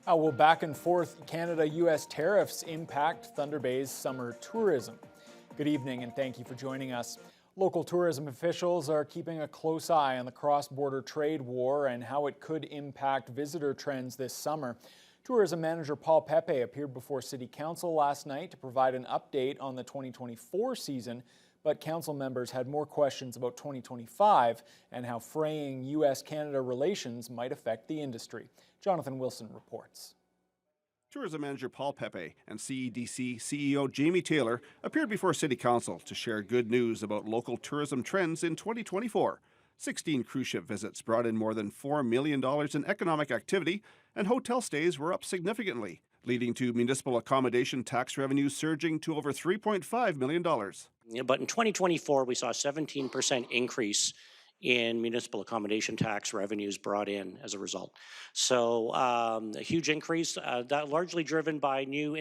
How will back and forth Canada-US tariffs impact Thunder Bay's summer tourism? Good evening and thank you for joining us. Local tourism officials are keeping a close eye on the cross-border trade war and how it could impact visitor trends this summer. Tourism manager Paul Pepe appeared before City Council last night to provide an update on the 2024 season, but council members had more questions about 2025 and how fraying US-Canada relations might affect the industry. Jonathan Wilson reports. Tourism Manager Paul Pepe and CEDC CEO Jamie Taylor appeared before City Council to share good news about local tourism trends in 2024. 16 cruise ship visits brought in more than $4 million in economic activity, and hotel stays were up significantly, leading to municipal accommodation tax revenues surging to over $3.5 million. But in 2024, we saw a 17% increase in municipal accommodation tax revenues brought in as a result. So a huge increase, that largely driven by new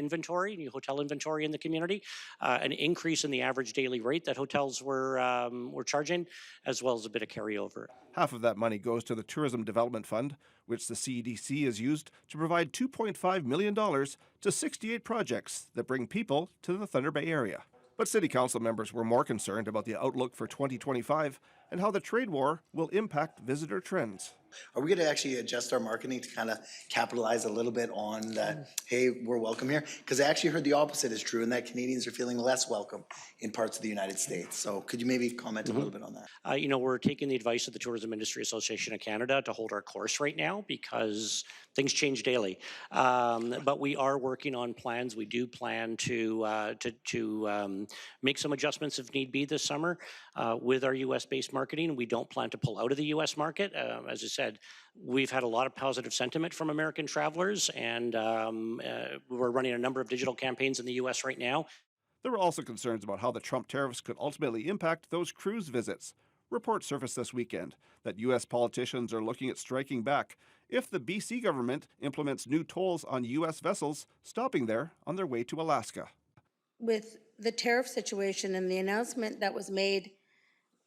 hotel inventory in the community, an increase in the average daily rate that hotels were charging, as well as a bit of carryover. Half of that money goes to the Tourism Development Fund, which the CEDC has used to provide $2.5 million to 68 projects that bring people to the Thunder Bay area. But City Council members were more concerned about the outlook for 2025 and how the trade war will impact visitor trends. Are we going to actually adjust our marketing to kind of capitalize a little bit on that, hey, we're welcome here? Because I actually heard the opposite is true and that Canadians are feeling less welcome in parts of the United States. So could you maybe comment a little bit on that? We're taking the advice of the Tourism Industry Association of Canada to hold our course right now because things change daily. But we are working on plans. We do plan to make some adjustments if need be this summer with our US-based marketing. We don't plan to pull out of the US market. As I said, we've had a lot of positive sentiment from American travelers, and we're running a number of digital campaigns in the US right now. There were also concerns about how the Trump tariffs could ultimately impact those cruise visits. Reports surfaced this weekend that U.S. politicians are looking at striking back if the BC government implements new tolls on U.S. vessels stopping there on their way to Alaska. With the tariff situation and the announcement that was made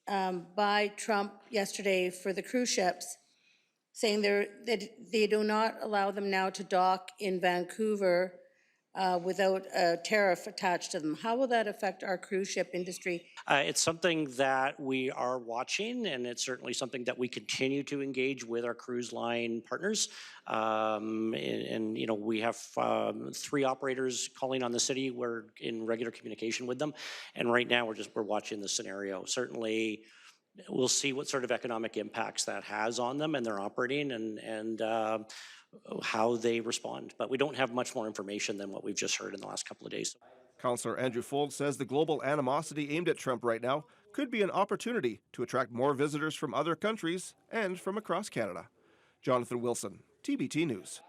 by Trump yesterday for the cruise ships, saying that they do not allow them now to dock in Vancouver without a tariff attached to them. How will that affect our cruise ship industry? It's something that we are watching, and it's certainly something that we continue to engage with our cruise line partners. We have 3 operators calling on the city. We're in regular communication with them, and right now we're watching the scenario. Certainly, we'll see what sort of economic impacts that has on them and their operating and how they respond. But we don't have much more information than what we've just heard in the last couple of days. Councillor Andrew Fold says the global animosity aimed at Trump right now could be an opportunity to attract more visitors from other countries and from across Canada. Jonathan Wilson, TBT News.